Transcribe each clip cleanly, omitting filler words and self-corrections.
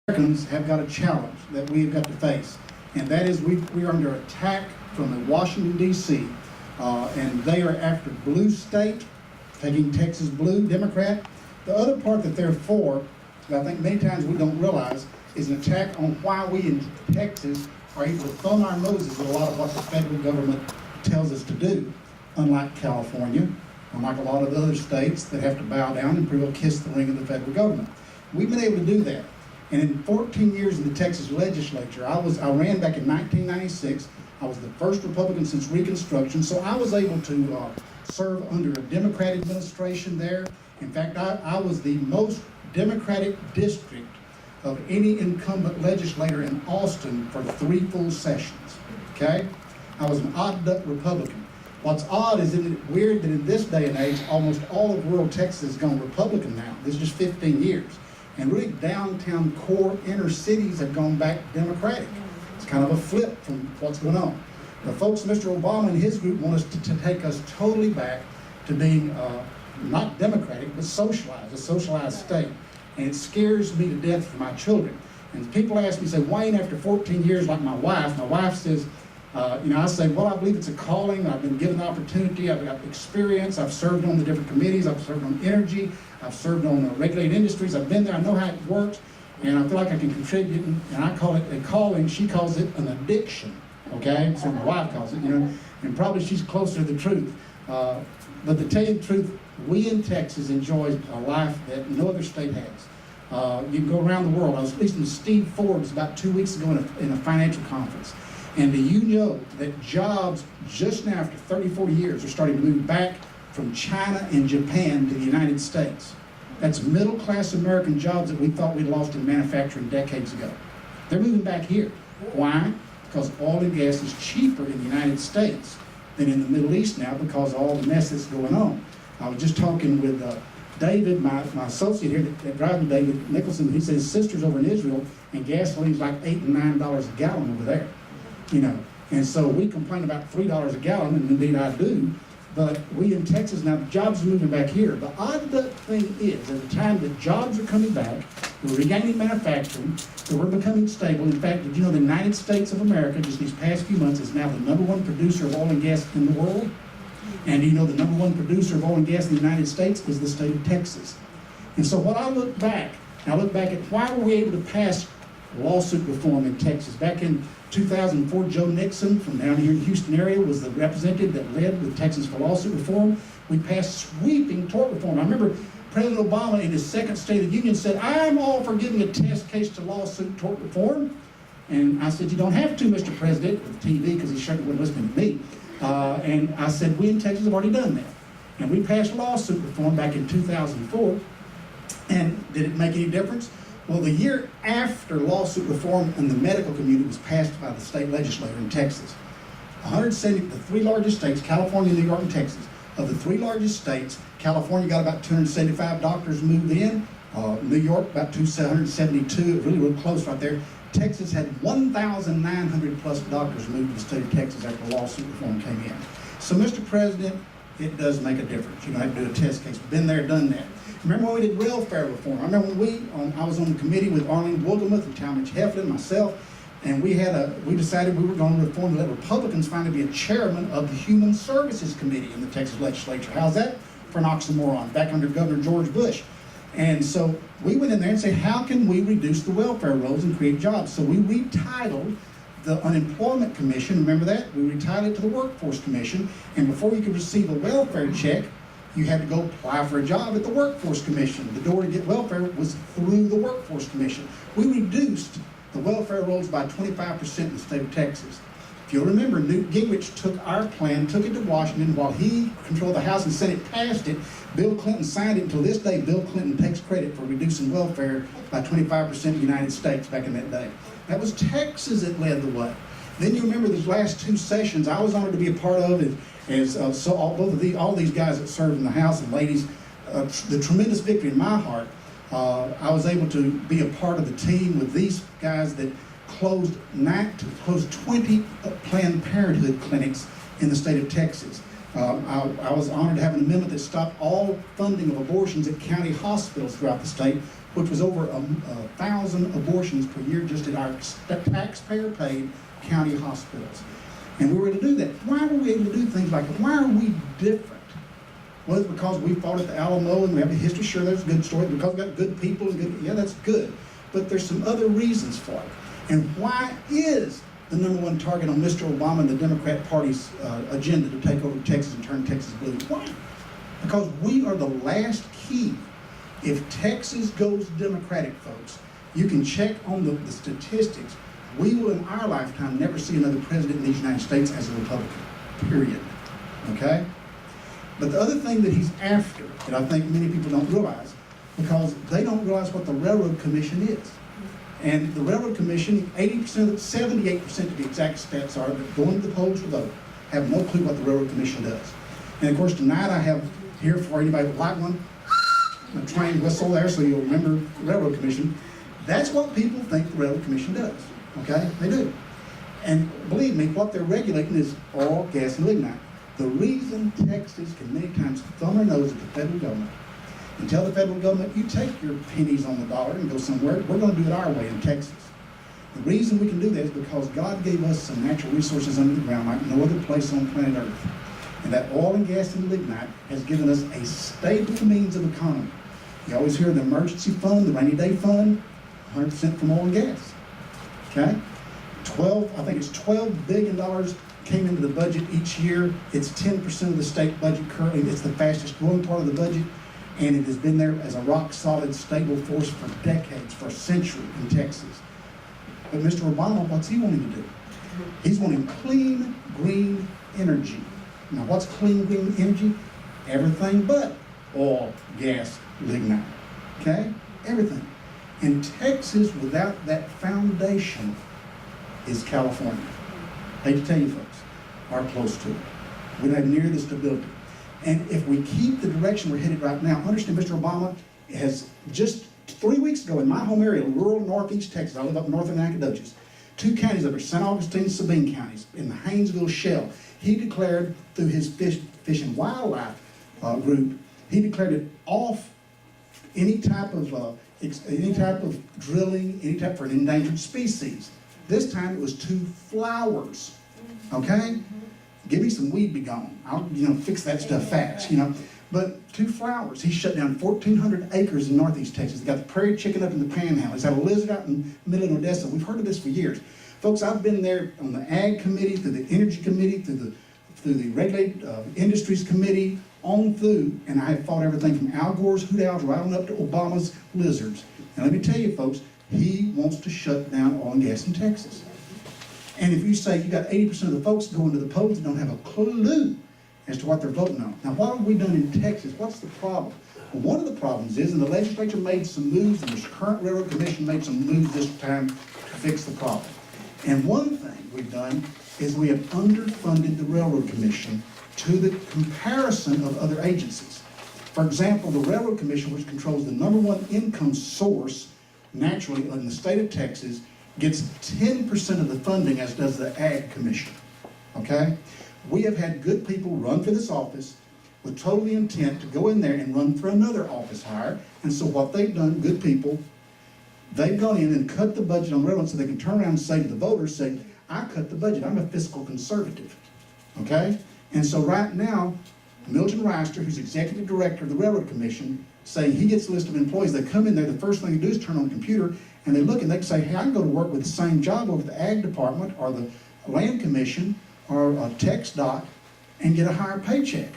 Americans have got a challenge that we've got to face, and that is we are under attack from Washington, D.C., and they are after blue state, taking Texas blue, Democrat. The other part that they're for, that I think many times we don't realize, is an attack on why we in Texas are able to thumb our noses at a lot of what the federal government tells us to do, unlike California, unlike a lot of the other states that have to bow down and pretty well kiss the ring of the federal government. We've been able to do that. And in 14 years in the Texas legislature, I ran back in 1996. I was the first Republican since Reconstruction, so I was able to serve under a Democratic administration there. In fact, I was the most Democratic district of any incumbent legislator in Austin for 3 full sessions, okay? I was an odd duck Republican. What's odd is, isn't it weird that in this day and age, almost all of rural Texas has gone Republican now. This is just 15 years. And really downtown core inner cities have gone back Democratic. It's kind of a flip from what's going on. The folks, Mr. Obama and his group want us to take us totally back to being not Democratic, but socialized, a socialized state. And it scares me to death for my children. And people ask me, say, Wayne, after 14 years, like my wife says, I say, well, I believe it's a calling. I've been given the opportunity. I've got experience. I've served on the different committees. I've served on energy. I've served on regulated industries. I've been there. I know how it works. And I feel like I can contribute. And I call it a calling. She calls it an addiction. Okay? That's what my wife calls it, And probably she's closer to the truth. But to tell you the truth, we in Texas enjoy a life that no other state has. You can go around the world. I was listening to Steve Forbes about 2 weeks ago in a financial conference. And do you know that jobs just now after 30, 40 years are starting to move back from China and Japan to the United States? That's middle-class American jobs that we thought we lost in manufacturing decades ago. They're moving back here. Why? Because oil and gas is cheaper in the United States than in the Middle East now because of all the mess that's going on. I was just talking with David, my associate here that drives me, David Nicholson. He says his sister's over in Israel and gasoline's like $8 and $9 a gallon over there. And so we complain about $3 a gallon, and indeed I do, but we in Texas, now jobs are moving back here. The odd thing is, at the time that jobs are coming back, we're regaining manufacturing, that we're becoming stable. In fact, did you know the United States of America, just these past few months, is now the #1 producer of oil and gas in the world? And do you know the #1 producer of oil and gas in the United States is the state of Texas? And so when I look back at why were we able to pass lawsuit reform in Texas. Back in 2004, Joe Nixon from down here in the Houston area was the representative that led with Texas for lawsuit reform. We passed sweeping tort reform. I remember President Obama in his second State of the Union said, I'm all for giving a test case to lawsuit tort reform. And I said, you don't have to, Mr. President, with TV, because he certainly wasn't listening to me. And I said, we in Texas have already done that. And we passed lawsuit reform back in 2004. And did it make any difference? Well, the year after lawsuit reform in the medical community was passed by the state legislature in Texas, 170, the 3 largest states, California, New York, and Texas, of the 3 largest states, California got about 275 doctors moved in, New York about 272, really close right there. Texas had 1,900 plus doctors moved to the state of Texas after lawsuit reform came in. So, Mr. President, it does make a difference. You don't have to do a test case. Been there, done that. Remember when we did welfare reform? I remember when I was on the committee with Arlene Woolgamuth and Talmadge Heflin, myself, and we decided we were going to reform to let Republicans finally be a chairman of the Human Services Committee in the Texas legislature. How's that for an oxymoron? Back under Governor George Bush. And so we went in there and said, how can we reduce the welfare rolls and create jobs? So we retitled the Unemployment Commission, remember that? We retitled it to the Workforce Commission, and before you could receive a welfare check, you had to go apply for a job at the Workforce Commission. The door to get welfare was through the Workforce Commission. We reduced the welfare rolls by 25% in the state of Texas. If you'll remember, Newt Gingrich took our plan, took it to Washington. While he controlled the House and Senate, passed it, Bill Clinton signed it. Until this day, Bill Clinton takes credit for reducing welfare by 25% in the United States back in that day. That was Texas that led the way. Then you remember these last 2 sessions I was honored to be a part of, so all these guys that served in the House and ladies, the tremendous victory in my heart. I was able to be a part of the team with these guys that closed 20 Planned Parenthood clinics in the state of Texas. I was honored to have an amendment that stopped all funding of abortions at county hospitals throughout the state which was over 1,000 abortions per year just at our taxpayer-paid county hospitals. And we were able to do that. Why were we able to do things like that? Why are we different? Well, it's because we fought at the Alamo and we have a history. Sure, there's a good story. Because we got good people and good, yeah, that's good. But there's some other reasons for it. And why is the #1 target on Mr. Obama and the Democrat Party's agenda to take over Texas and turn Texas blue? Why? Because we are the last key. If Texas goes Democratic, folks, you can check on the statistics. We will, in our lifetime, never see another president in these United States as a Republican, period. Okay? But the other thing that he's after, that I think many people don't realize, because they don't realize what the Railroad Commission is. And the Railroad Commission, 80%, 78% to be exact stats are, that going to the polls to vote, have no clue what the Railroad Commission does. And of course, tonight I have here for anybody that would like one, a train whistle there so you'll remember the Railroad Commission. That's what people think the Railroad Commission does. Okay? They do. And believe me, what they're regulating is oil, gas, and lignite. The reason Texas can many times thumb their nose at the federal government and tell the federal government, you take your pennies on the dollar and go somewhere, we're going to do it our way in Texas. The reason we can do that is because God gave us some natural resources under the ground like no other place on planet Earth. And that oil and gas and lignite has given us a stable means of economy. You always hear the emergency fund, the rainy day fund, 100% from oil and gas. Okay? I think it's $12 billion came into the budget each year. It's 10% of the state budget currently. It's the fastest growing part of the budget. And it has been there as a rock-solid, stable force for decades, for a century in Texas. But Mr. Obama, what's he wanting to do? He's wanting clean, green energy. Now, what's clean, green energy? Everything but oil, gas, lignite. Okay? Everything. And Texas, without that foundation, is California. I hate to tell you folks, are close to it. We don't have near the stability. And if we keep the direction we're headed right now, understand Mr. Obama has just 3 weeks ago in my home area, rural northeast Texas, I live up north in Nacogdoches, 2 counties up there, St. Augustine and Sabine counties, in the Haynesville Shell, he declared through his Fish and Wildlife group, he declared it off any type of drilling, any type for an endangered species. This time it was 2 flowers, okay? Give me some weed, be gone. I'll, fix that stuff fast, But 2 flowers. He shut down 1,400 acres in northeast Texas. They got the prairie chicken up in the panhandle. He's had a lizard out in the middle of Odessa. We've heard of this for years. Folks, I've been there on the Ag Committee, through the Energy Committee, through the Regulated Industries Committee, on food, and I have fought everything from Al Gore's hoot owls right on up to Obama's lizards. And let me tell you, folks, he wants to shut down oil and gas in Texas. And if you say you got 80% of the folks going to the polls that don't have a clue as to what they're voting on. Now, what have we done in Texas? What's the problem? Well, one of the problems is, and the legislature made some moves, and the current Railroad Commission made some moves this time to fix the problem. And one thing we've done is we have underfunded the Railroad Commission to the comparison of other agencies. For example, the Railroad Commission, which controls the #1 income source naturally in the state of Texas, gets 10% of the funding, as does the Ag Commission, okay? We have had good people run for this office with total intent to go in there and run for another office hire, and so what they've done, good people, they've gone in and cut the budget on railroad so they can turn around and say to the voters, say, I cut the budget, I'm a fiscal conservative, okay? And so right now, Milton Reister, who's executive director of the Railroad Commission, saying he gets a list of employees. They come in there, the first thing they do is turn on the computer, and they look and they can say, hey, I can go to work with the same job over the Ag Department or the Land Commission or TxDOT and get a higher paycheck.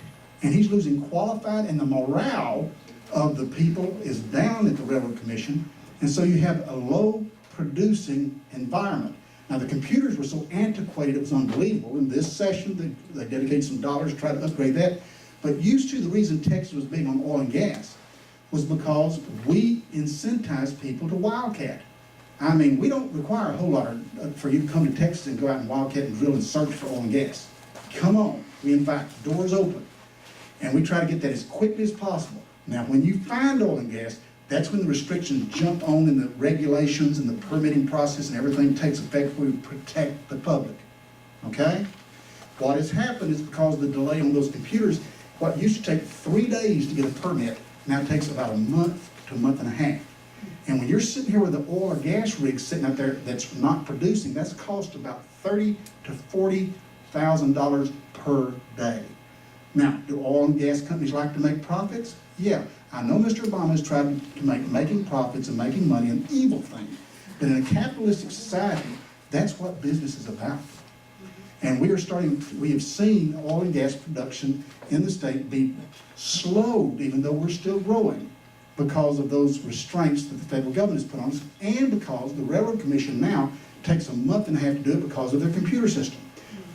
And he's losing qualified, and the morale of the people is down at the Railroad Commission, and so you have a low producing environment. Now, the computers were so antiquated, it was unbelievable. In this session, they dedicated some dollars to try to upgrade that. But used to, the reason Texas was big on oil and gas was because we incentivize people to wildcat. I mean, we don't require a whole lot for you to come to Texas and go out and wildcat and drill and search for oil and gas. Come on. We invite, doors open. And we try to get that as quickly as possible. Now, when you find oil and gas, that's when the restrictions jump on and the regulations and the permitting process and everything takes effect. We protect the public, okay? What has happened is because of the delay on those computers, what used to take 3 days to get a permit now takes about a month to a month and a half. And when you're sitting here with the oil or gas rig sitting out there that's not producing, that's cost about $30,000 to $40,000 per day. Now, do oil and gas companies like to make profits? Yeah. I know Mr. Obama has tried to make making profits and making money an evil thing. But in a capitalistic society, that's what business is about. And we have seen oil and gas production in the state be slowed, even though we're still growing, because of those restraints that the federal government has put on us, and because the Railroad Commission now takes a month and a half to do it because of their computer system.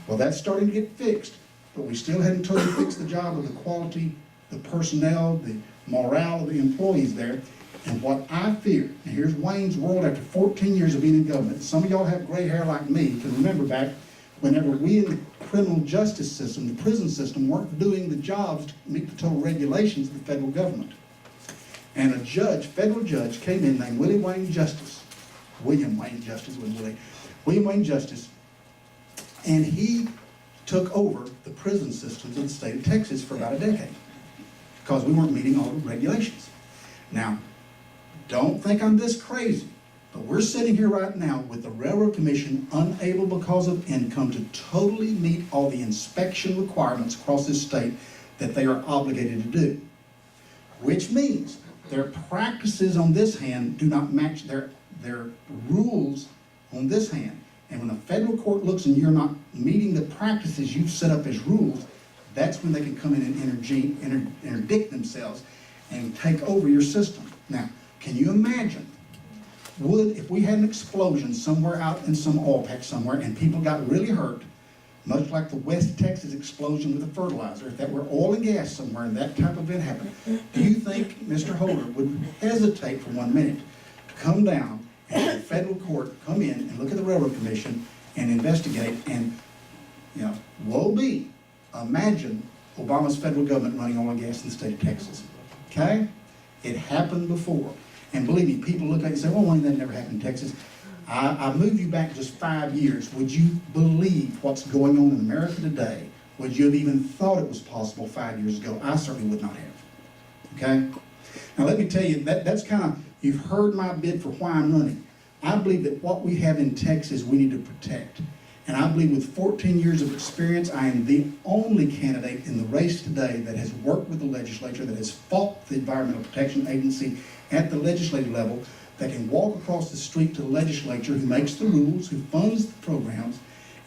Well, that's starting to get fixed, but we still haven't totally fixed the job of the quality, the personnel, the morale of the employees there. And what I fear, and here's Wayne's World after 14 years of being in government. Some of y'all have gray hair like me, can remember back whenever we in the criminal justice system, the prison system, weren't doing the jobs to meet the total regulations of the federal government. And a judge, federal judge, came in named William Wayne Justice, wasn't Willie, William Wayne Justice, and he took over the prison systems of the state of Texas for about a decade because we weren't meeting all the regulations. Now, don't think I'm this crazy, but we're sitting here right now with the Railroad Commission unable because of income to totally meet all the inspection requirements across this state that they are obligated to do, which means their practices on this hand do not match their rules on this hand. And when a federal court looks and you're not meeting the practices you've set up as rules, that's when they can come in and interdict themselves and take over your system. Now, can you imagine, if we had an explosion somewhere out in some oil patch somewhere and people got really hurt, much like the West Texas explosion with the fertilizer, if that were oil and gas somewhere and that type of event happened, do you think Mr. Holder would hesitate for 1 minute to come down and have the federal court come in and look at the Railroad Commission and investigate and, woe be, imagine Obama's federal government running oil and gas in the state of Texas, okay? It happened before. And believe me, people look at it and say, well, Wayne, that never happened in Texas. I move you back just 5 years. Would you believe what's going on in America today? Would you have even thought it was possible 5 years ago? I certainly would not have. Okay? Now let me tell you, that's kind of, you've heard my bid for why I'm running. I believe that what we have in Texas we need to protect. And I believe with 14 years of experience, I am the only candidate in the race today that has worked with the legislature, that has fought the Environmental Protection Agency at the legislative level, that can walk across the street to the legislature, who makes the rules, who funds the programs,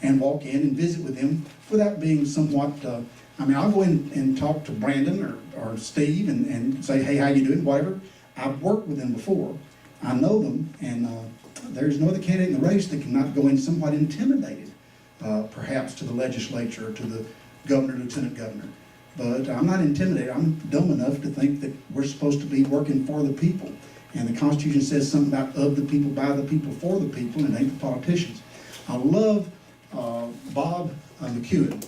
and walk in and visit with them without being somewhat, I'll go in and talk to Brandon or Steve and say, hey, how you doing, whatever. I've worked with them before. I know them, and there's no other candidate in the race that cannot go in somewhat intimidated, perhaps to the legislature, to the governor, lieutenant governor. But I'm not intimidated. I'm dumb enough to think that we're supposed to be working for the people. And the Constitution says something about of the people, by the people, for the people, and it ain't the politicians. I love Bob McEwen,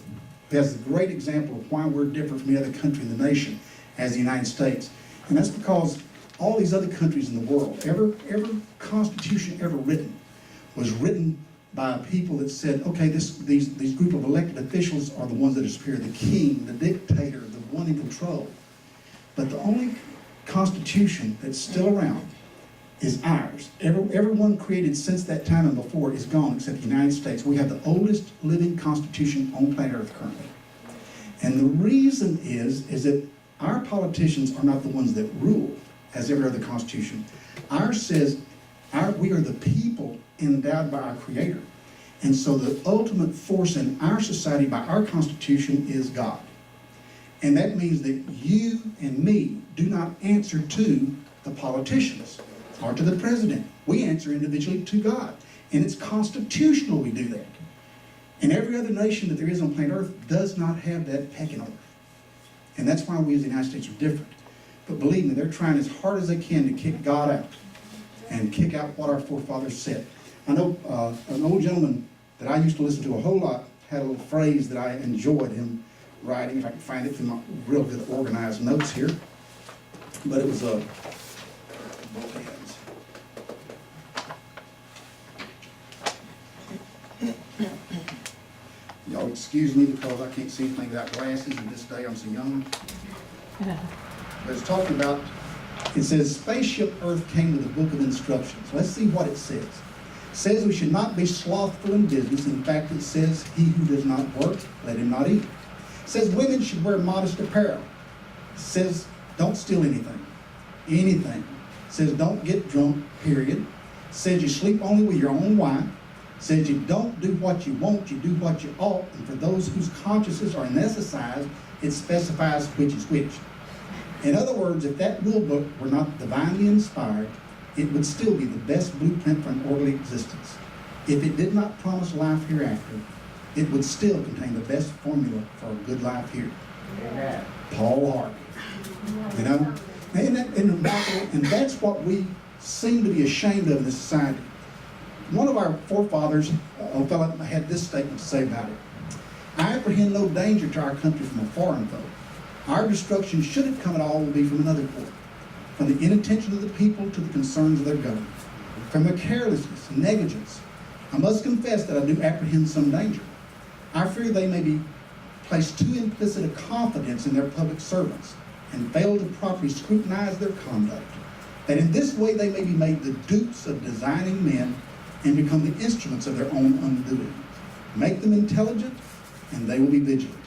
who has a great example of why we're different from any other country in the nation as the United States. And that's because all these other countries in the world, every constitution ever written was written by a people that said, okay, these group of elected officials are the ones that are superior, the king, the dictator, the one in control. But the only Constitution that's still around is ours. Everyone created since that time and before is gone except the United States. We have the oldest living Constitution on planet Earth currently. And the reason is that our politicians are not the ones that rule, as every other Constitution. Ours says we are the people endowed by our Creator. And so the ultimate force in our society by our Constitution is God. And that means that you and me do not answer to the politicians or to the president. We answer individually to God. And it's constitutional we do that. And every other nation that there is on planet Earth does not have that pecking order. And that's why we as the United States are different. But believe me, they're trying as hard as they can to kick God out and kick out what our forefathers said. I know an old gentleman that I used to listen to a whole lot had a little phrase that I enjoyed him writing, if I can find it through my real good organized notes here. But it was both hands. Y'all excuse me because I can't see anything without glasses, and this day I'm so young. But it's talking about It says, Spaceship Earth came to the book of instructions. Let's see what it says. It says we should not be slothful in business. In fact, it says, he who does not work, let him not eat. It says women should wear modest apparel. It says, don't steal anything. Anything. It says, don't get drunk, period. It says you sleep only with your own wife. It says you don't do what you want, you do what you ought. And for those whose consciences are anesthetized, it specifies which is which. In other words, if that rule book were not divinely inspired, it would still be the best blueprint for an orderly existence. If it did not promise life hereafter, it would still contain the best formula for a good life here. Amen. Paul Harvey. You know? And that's what we seem to be ashamed of in this society. One of our forefathers, a fellow, had this statement to say about it. I apprehend no danger to our country from a foreign foe. Our destruction, should it come at all, will be from another quarter. From the inattention of the people to the concerns of their government. From their carelessness and negligence. I must confess that I do apprehend some danger. I fear they may be placed too implicit a confidence in their public servants and fail to properly scrutinize their conduct. That in this way they may be made the dupes of designing men and become the instruments of their own undoing. Make them intelligent, and they will be vigilant.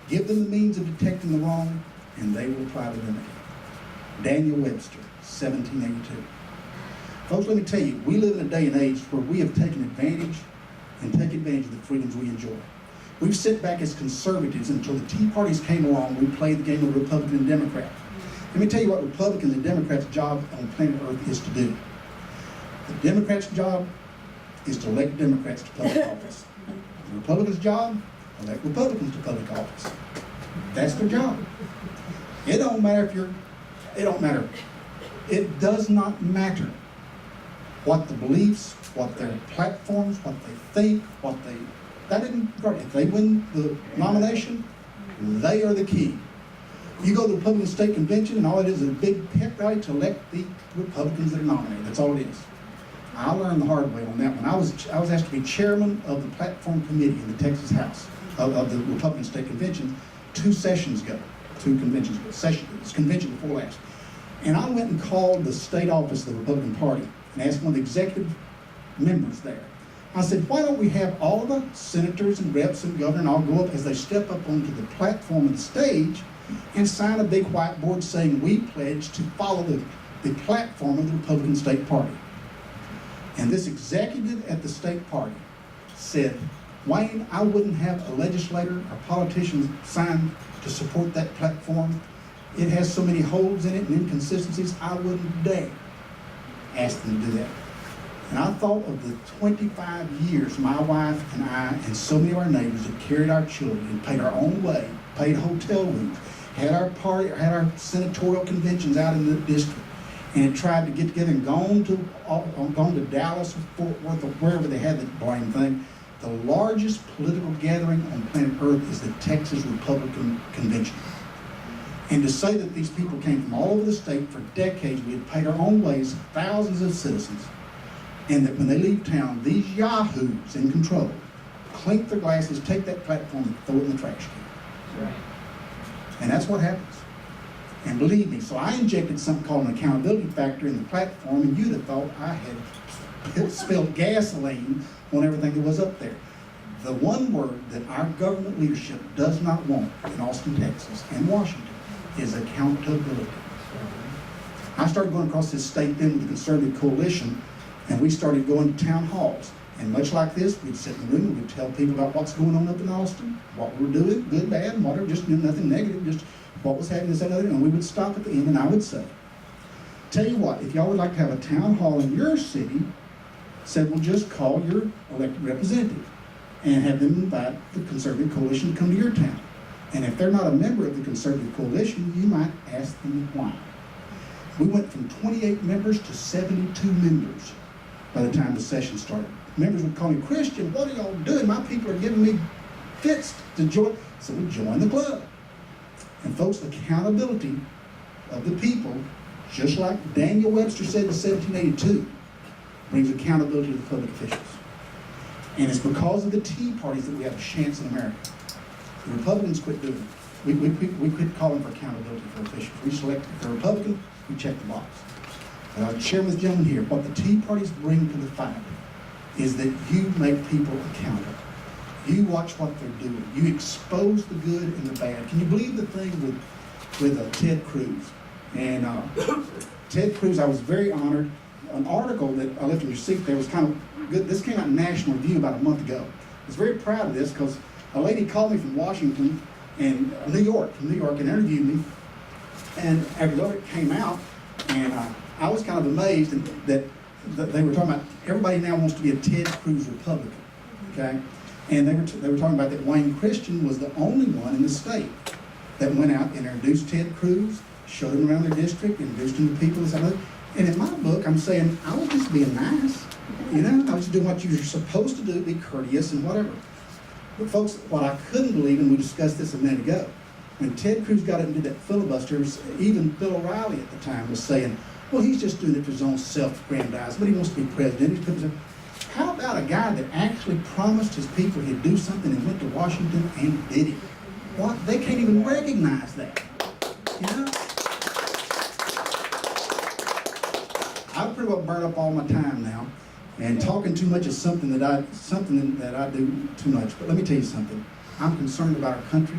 Give them the means of detecting the wrong, and they will try to remedy it. Daniel Webster, 1782. Folks, let me tell you, we live in a day and age where we have taken advantage and take advantage of the freedoms we enjoy. We've sat back as conservatives until the Tea Parties came along. We played the game of Republican and Democrat. Let me tell you what Republicans and Democrats' job on planet Earth is to do. The Democrats' job is to elect Democrats to public office. The Republicans' job, elect Republicans to public office. That's their job. It don't matter if it don't matter. It does not matter what the beliefs, what their platforms, what they think, if they win the nomination, they are the key. You go to the Republican State Convention and all it is a big pep rally to elect the Republicans that are nominated. That's all it is. I learned the hard way on that one. I was asked to be chairman of the platform committee in the Texas House of the Republican State Convention 2 sessions ago, 2 conventions ago, this convention before last. And I went and called the state office of the Republican Party and asked one of the executive members there. I said, why don't we have all the senators and reps and governor and all go up as they step up onto the platform of the stage and sign a big whiteboard saying we pledge to follow the platform of the Republican State Party. And this executive at the state party said, Wayne, I wouldn't have a legislator or politician sign to support that platform. It has so many holes in it and inconsistencies, I wouldn't dare ask them to do that. And I thought of the 25 years my wife and I and so many of our neighbors had carried our children and paid our own way, paid hotel rooms, had our senatorial conventions out in the district, and had tried to get together and gone to Dallas or Fort Worth or wherever they had that blame thing. The largest political gathering on planet Earth is the Texas Republican Convention. And to say that these people came from all over the state for decades, we had paid our own ways, thousands of citizens, and that when they leave town, these yahoos in control clink their glasses, take that platform and throw it in the trash can. Right. And that's what happens. And believe me, so I injected something called an accountability factor in the platform, and you'd have thought I had spilled gasoline on everything that was up there. The one word that our government leadership does not want in Austin, Texas, and Washington is accountability. I started going across this state then with the Conservative Coalition, and we started going to town halls. And much like this, we'd sit in the room and we'd tell people about what's going on up in Austin, what we're doing, good, bad, and whatever, just nothing negative, just what was happening, this, that, other, and we would stop at the end and I would say, tell you what, if y'all would like to have a town hall in your city, said, well, just call your elected representative and have them invite the Conservative Coalition to come to your town. And if they're not a member of the Conservative Coalition, you might ask them why. We went from 28 members to 72 members by the time the session started. Members would call me, Christian, what are y'all doing? My people are giving me fits to join. So we joined the club. And folks, accountability of the people, just like Daniel Webster said in 1782, brings accountability to the public officials. And it's because of the Tea Parties that we have a chance in America. The Republicans quit doing it. We quit calling for accountability for officials. We selected, if they're Republican, we check the box. But I'll share with the gentleman here, what the Tea Parties bring to the fight is that you make people accountable. You watch what they're doing. You expose the good and the bad. Can you believe the thing with Ted Cruz? And Ted Cruz, I was very honored. An article that I left in your seat there was kind of good. This came out in National Review about a month ago. I was very proud of this because a lady called me from Washington and New York, and interviewed me. And after the article came out, and I was kind of amazed that they were talking about everybody now wants to be a Ted Cruz Republican, okay? And they were talking about that Wayne Christian was the only one in the state that went out and introduced Ted Cruz, showed him around their district, introduced him to people. And in my book, I'm saying, I was just being nice. You know, I was doing what you're supposed to do, be courteous and whatever. But folks, what I couldn't believe, and we discussed this a minute ago, when Ted Cruz got up and did that filibuster, even Bill O'Reilly at the time was saying, well, he's just doing it for his own self-aggrandizement, but he wants to be president. How about a guy that actually promised his people he'd do something and went to Washington and did it? What? They can't even recognize that. You know? I've pretty well burned up all my time now, and talking too much is something that I do too much. But let me tell you something. I'm concerned about our country.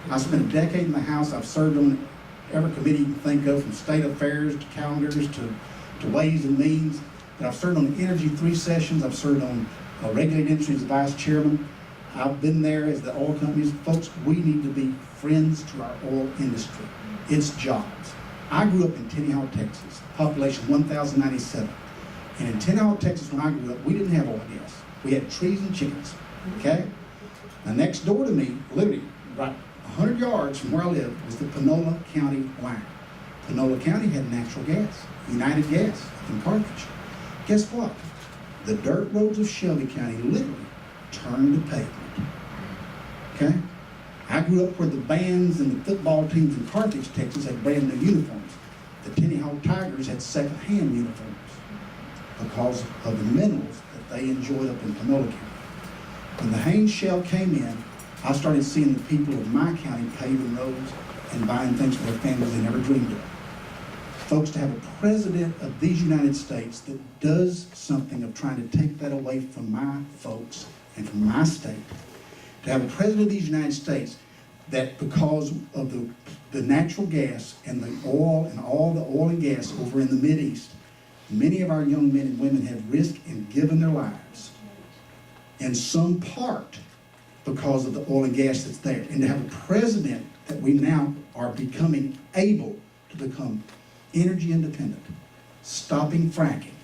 I spent a decade in the House. I've served on every committee you can think of, from state affairs to calendars to ways and means. And I've served on the Energy 3 sessions. I've served on regulated industry as vice chairman. I've been there as the oil companies. Folks, we need to be friends to our oil industry. It's jobs. I grew up in Tenny Hall, Texas, population 1,097. And in Tenny Hall, Texas, when I grew up, we didn't have oil and gas. We had trees and chickens, okay? Now, next door to me, literally, right 100 yards from where I lived, was the Panola County line. Panola County had natural gas, United Gas, in Carthage. Guess what? The dirt roads of Shelby County literally turned to pavement, okay? I grew up where the bands and the football teams in Carthage, Texas had brand new uniforms. The Tenny Hall Tigers had second-hand uniforms because of the minerals that they enjoyed up in Panola County. When the Haynes Shell came in, I started seeing the people of my county paving roads and buying things for their families they never dreamed of. Folks, to have a president of these United States that does something of trying to take that away from my folks and from my state, to have a president of these United States that, because of the natural gas and the oil and all the oil and gas over in the Mideast, many of our young men and women have risked and given their lives in some part because of the oil and gas that's there. And to have a president that we now are becoming able to become energy independent, stopping fracking,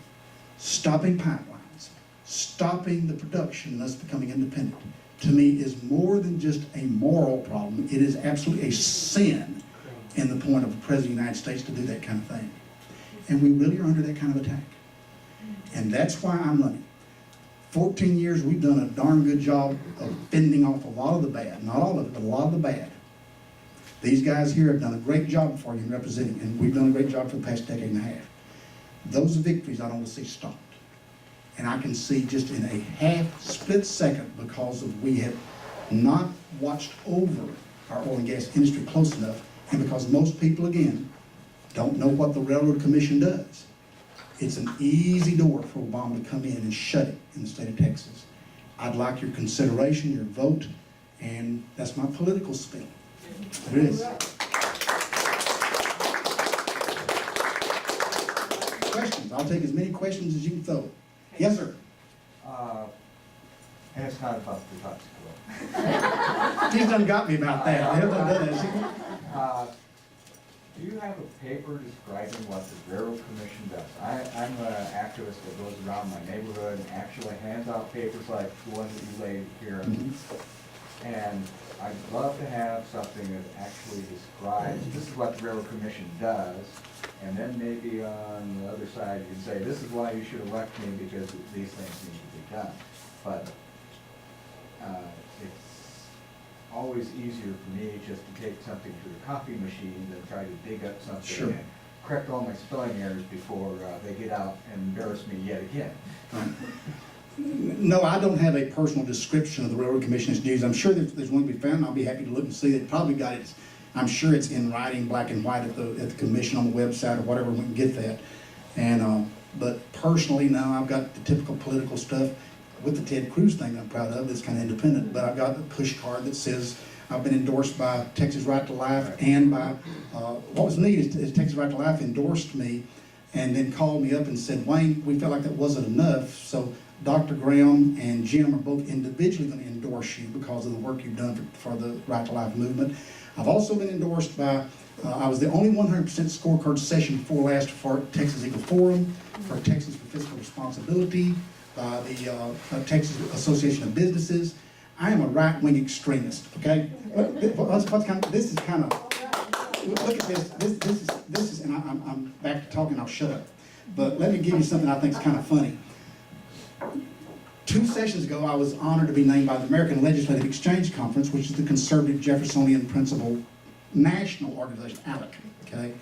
stopping pipelines, stopping the production and us becoming independent, to me is more than just a moral problem. It is absolutely a sin in the point of the President of the United States to do that kind of thing. And we really are under that kind of attack. And that's why I'm running. 14 years, we've done a darn good job of fending off a lot of the bad. Not all of it, but a lot of the bad. These guys here have done a great job for you in representing, and we've done a great job for the past decade and a half. Those victories I don't want to see stopped. And I can see just in a split second, because of we have not watched over our oil and gas industry close enough, and because most people, again, don't know what the Railroad Commission does. It's an easy door for Obama to come in and shut it in the state of Texas. I'd like your consideration, your vote, and that's my political spin. There it is. Questions? I'll take as many questions as you can throw. Yes, sir. It's not about the Toxic. He's done got me about that. He hasn't done that. Do you have a paper describing what the Railroad Commission does? I'm an activist that goes around my neighborhood and actually hands out papers like the one that you laid here. Mm-hmm. And I'd love to have something that actually describes, this is what the Railroad Commission does, and then maybe on the other side you can say, this is why you should elect me because these things need to be done. But it's always easier for me just to take something to the copy machine than try to dig up something Sure. and correct all my spelling errors before they get out and embarrass me yet again. No, I don't have a personal description of the Railroad Commission's duties. I'm sure there's one to be found. I'll be happy to look and see it. Probably got it. I'm sure it's in writing, black and white at the commission on the website or whatever, we can get that. And, but personally, now I've got the typical political stuff with the Ted Cruz thing I'm proud of, that's kind of independent, but I've got the push card that says I've been endorsed by Texas Right to Life and by, what was neat is Texas Right to Life endorsed me and then called me up and said, Wayne, we felt like that wasn't enough, so Dr. Graham and Jim are both individually going to endorse you because of the work you've done for the Right to Life movement. I've also been endorsed by, I was the only 100% scorecard session before last for Texas Eagle Forum, for Texas for Fiscal Responsibility, by the Texas Association of Businesses. I am a right-wing extremist, okay? This is kind of, look at this. This is, and I'm back to talking, I'll shut up. But let me give you something I think is kind of funny. 2 sessions ago, I was honored to be named by the American Legislative Exchange Conference, which is the conservative Jeffersonian principle national organization, ALEC, okay,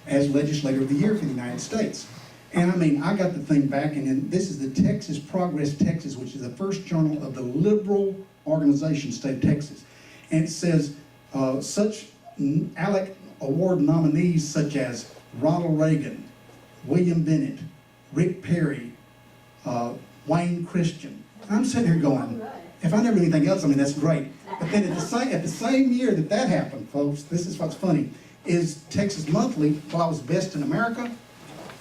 as Legislator of the Year for the United States. And I mean, I got the thing back, and then this is the Texas Progress Texas, which is the first journal of the liberal organization, state of Texas. And it says, such ALEC award nominees such as Ronald Reagan, William Bennett, Rick Perry, Wayne Christian. I'm sitting here going, if I never do anything else, I mean, that's great. But then at the same year that happened, folks, this is what's funny, is Texas Monthly, while I was best in America,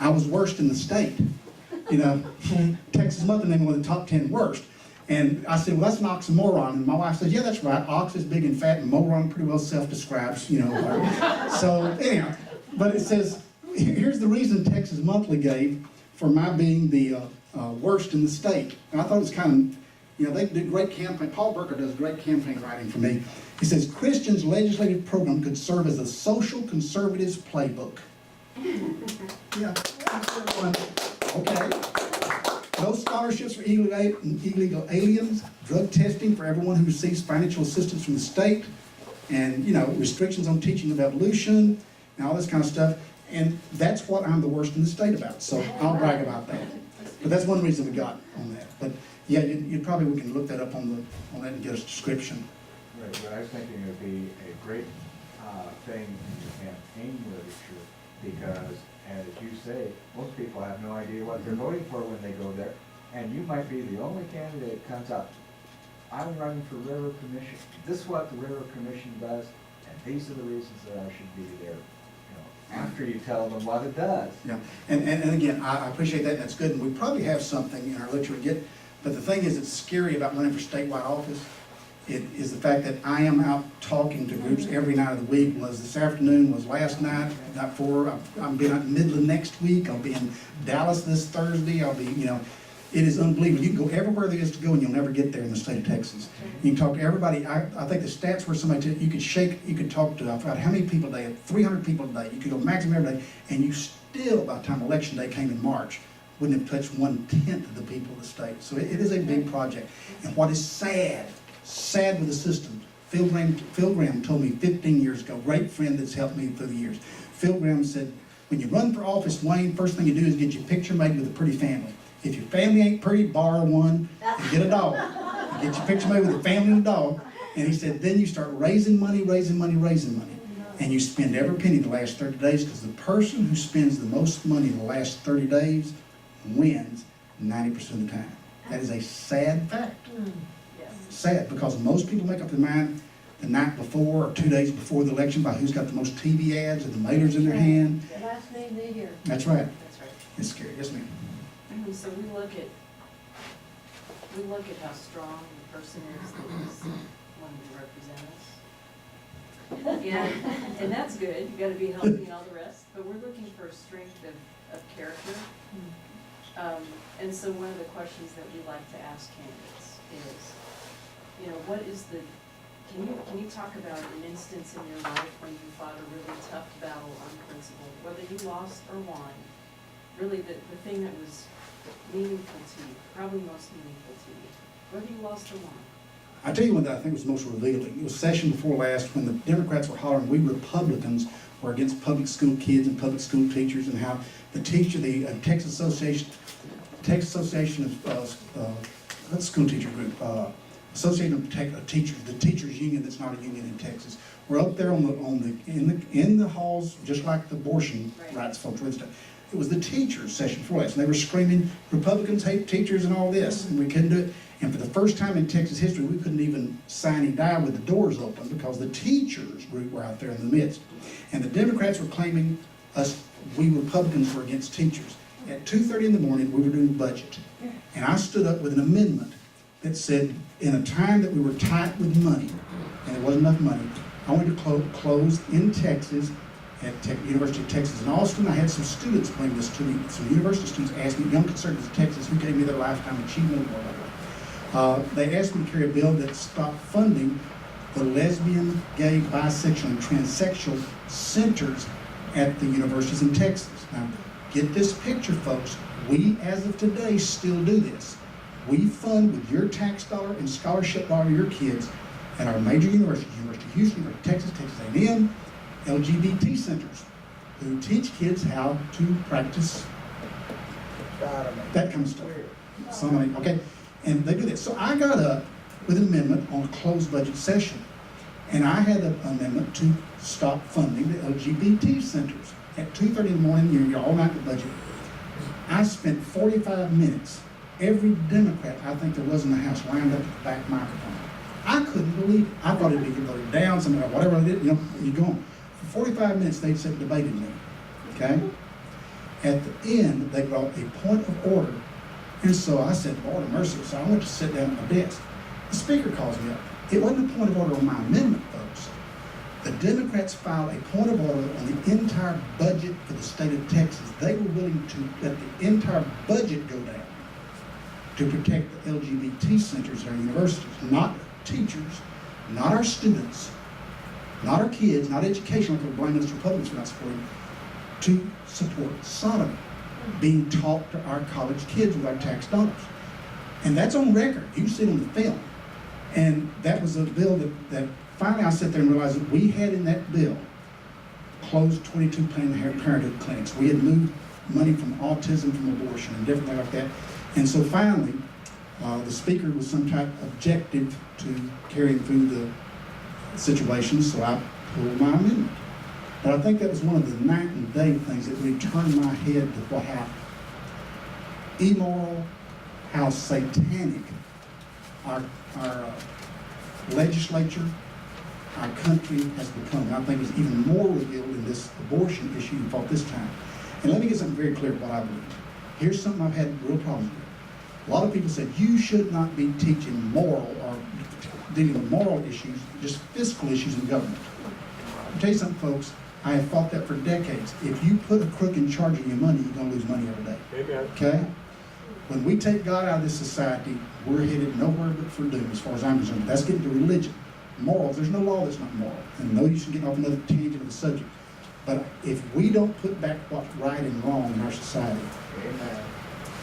I was worst in the state. You know, Texas Monthly named one of the top 10 worst. And I said, well, that's an oxymoron. And my wife said, yeah, that's right. Ox is big and fat, and moron pretty well self-describes, you know. So anyhow, but it says, here's the reason Texas Monthly gave for my being the worst in the state. And I thought it was kind of, you know, they do great campaign. Paul Burker does great campaign writing for me. He says, Christian's legislative program could serve as a social conservative's playbook. Yeah. Okay. No scholarships for illegal aliens, drug testing for everyone who receives financial assistance from the state, and, you know, restrictions on teaching of evolution, and all this kind of stuff. And that's what I'm the worst in the state about, so I'll brag about that. But that's one reason we got on that. But yeah, we can look that up on that and get a description. Right, but I was thinking it would be a great thing in your campaign literature, because, as you say, most people have no idea what they're voting for when they go there, and you might be the only candidate that comes up, I'm running for Railroad Commission, this is what the Railroad Commission does, and these are the reasons that I should be there, you know, after you tell them what it does. Yeah, and again, I appreciate that, that's good, and we probably have something in our literature to get, but the thing is, it's scary about running for statewide office. It is the fact that I am out talking to groups every night of the week. Was this afternoon, was last night, night before. I'm being out in Midland next week. I'll be in Dallas this Thursday. I'll be, you know, it is unbelievable. You can go everywhere there is to go and you'll never get there in the state of Texas. You can talk to everybody. I think the stats were somebody, you could talk to, I forgot how many people a day, 300 people a day. You could go maximum every day, and you still, by the time election day came in March, wouldn't have touched 1/10 of the people of the state. So it is a big project. And what is sad with the system, Phil Graham told me 15 years ago, great friend that's helped me through the years. Phil Graham said, when you run for office, Wayne, first thing you do is get your picture made with a pretty family. If your family ain't pretty, borrow one and get a dog. Get your picture made with a family and a dog. And he said, then you start raising money. And you spend every penny the last 30 days, because the person who spends the most money the last 30 days wins 90% of the time. That is a sad fact. Sad, because most people make up their mind the night before or 2 days before the election by who's got the most TV ads and the mailers in their hand. The last name they hear. That's right. That's right. It's scary. Yes, ma'am. So we look at how strong the person is that is wanting to represent us. Yeah, and that's good. You gotta be healthy and all the rest, but we're looking for a strength of character. And so one of the questions that we like to ask candidates is, you know, what is the, can you talk about an instance in your life when you fought a really tough battle on principle, whether you lost or won, really the thing that was meaningful to you, probably most meaningful to you, whether you lost or won? I tell you what I think was most revealing. It was session before last when the Democrats were hollering we Republicans were against public school kids and public school teachers, and how the teacher, the Texas Association of school teacher group, Association of Teachers, the teachers union that's not a union in Texas. We're up there in the halls, just like the abortion rights folks were. It was the teachers' session for us, and they were screaming, Republicans hate teachers and all this, and we couldn't do it. And for the first time in Texas history, we couldn't even sign and die with the doors open because the teachers group were out there in the midst. And the Democrats were claiming we Republicans were against teachers. At 2:30 in the morning, we were doing budget. And I stood up with an amendment that said, in a time that we were tight with money, and there wasn't enough money, I wanted to close in Texas at University of Texas in Austin. I had some students bring this to me. Some university students asked me, young conservatives of Texas, who gave me their lifetime achievement award. They asked me to carry a bill that stopped funding the lesbian, gay, bisexual, and transsexual centers at the universities in Texas. Now, get this picture, folks. We, as of today, still do this. We fund with your tax dollar and scholarship dollar your kids at our major universities, University of Houston, University of Texas, Texas A&M, LGBT centers, who teach kids how to practice that kind of stuff. Okay, and they do this. So I got up with an amendment on a closed budget session, and I had an amendment to stop funding the LGBT centers. At 2:30 in the morning, you're all night with budget. I spent 45 minutes. Every Democrat I think there was in the House lined up at the back microphone. I couldn't believe it. I thought it'd be voted down, something like whatever I did, you go on. For 45 minutes, they sat debating me, okay? At the end, they brought a point of order. And so I said, Lord have mercy. So I went to sit down at my desk. The speaker calls me up. It wasn't a point of order on my amendment, folks. The Democrats filed a point of order on the entire budget for the state of Texas. They were willing to let the entire budget go down to protect the LGBT centers at our universities, not teachers, not our students, not our kids, not education, like we're blaming us Republicans for not supporting, to support sodomy being taught to our college kids with our tax dollars. And that's on record. You see it on the film. And that was a bill that finally I sat there and realized that we had in that bill closed 22 Planned Parenthood clinics. We had moved money from autism, from abortion, and different things like that. And so finally, the speaker was some type objective to carrying through the situation, so I pulled my amendment. But I think that was one of the night and day things that really turned my head to what happened. Immoral, how satanic our legislature, our country has become. And I think it's even more revealed in this abortion issue you fought this time. And let me get something very clear what I believe. Here's something I've had real problems with. A lot of people said you should not be teaching moral or dealing with moral issues, just fiscal issues in government. I'll tell you something, folks. I have fought that for decades. If you put a crook in charge of your money, you're going to lose money every day. Amen. Okay? When we take God out of this society, we're headed nowhere but for doom, as far as I'm concerned. That's getting to religion. Morals, there's no law that's not moral. And no use in getting off another tangent of the subject. But if we don't put back what's right and wrong in our society, Amen.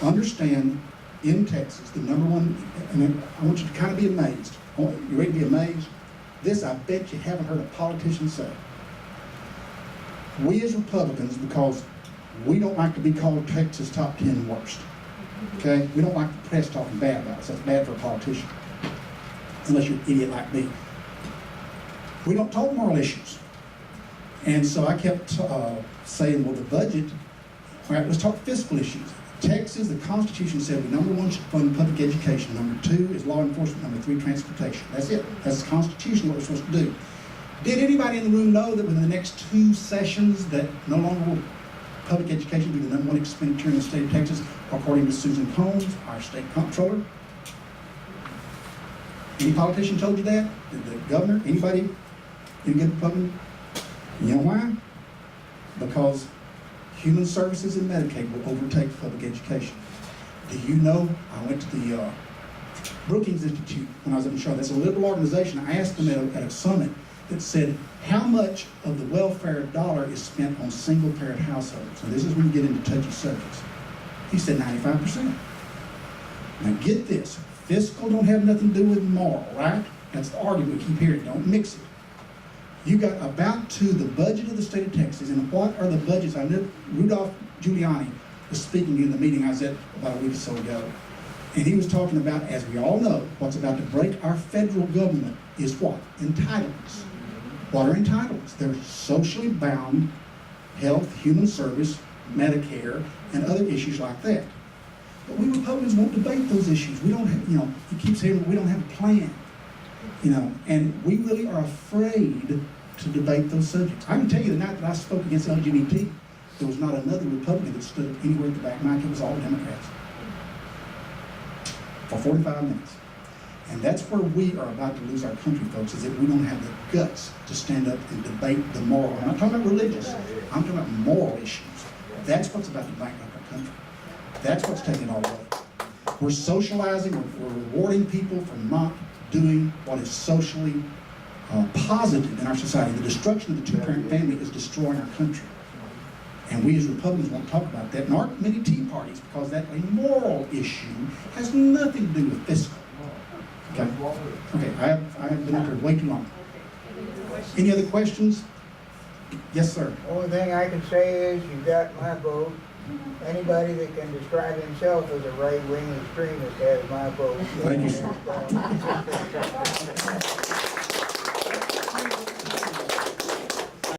understand, in Texas, the number one, and I want you to kind of be amazed. You ready to be amazed? This, I bet you haven't heard a politician say. We as Republicans, because we don't like to be called Texas top 10 worst. Okay? We don't like the press talking bad about us. That's bad for a politician. Unless you're an idiot like me. We don't talk moral issues. And so I kept saying, well, the budget, all right, let's talk fiscal issues. Texas, the Constitution said we, number one, should fund public education. Number two is law enforcement. Number three, transportation. That's it. That's the Constitution, what we're supposed to do. Did anybody in the room know that within the next 2 sessions that no longer will public education be the number one expenditure in the state of Texas, according to Susan Combs, our state comptroller? Any politician told you that? Did the governor? Anybody? Any good Republican? You know why? Because human services and Medicaid will overtake public education. Do you know, I went to the Brookings Institute when I was in Charlotte. That's a liberal organization. I asked them at a summit that said, how much of the welfare dollar is spent on single-parent households? And this is when you get into touchy subjects. He said 95%. Now get this, fiscal don't have nothing to do with moral, right? That's the argument we keep hearing, don't mix it. You got about to the budget of the state of Texas, and what are the budgets? Rudolph Giuliani was speaking in the meeting I was at about a week or so ago. And he was talking about, as we all know, what's about to break our federal government is what? Entitlements. What are entitlements? They're socially bound health, human service, Medicare, and other issues like that. But we Republicans won't debate those issues. We don't have, he keeps saying we don't have a plan, and we really are afraid to debate those subjects. I can tell you the night that I spoke against LGBT, there was not another Republican that stood anywhere at the back of my mic. It was all Democrats. For 45 minutes. And that's where we are about to lose our country, folks, is that we don't have the guts to stand up and debate the moral. I'm not talking about religious. I'm talking about moral issues. That's what's about to bankrupt our country. That's what's taking it all away. We're socializing, we're rewarding people for not doing what is socially positive in our society. The destruction of the two-parent family is destroying our country. And we as Republicans won't talk about that, and aren't many Tea Parties, because that a moral issue has nothing to do with fiscal. Okay, okay. I have been up here way too long. Any other questions? Yes, sir. Only thing I can say is you got my vote. Anybody that can describe himself as a right-wing extremist has my vote. Thank you, sir.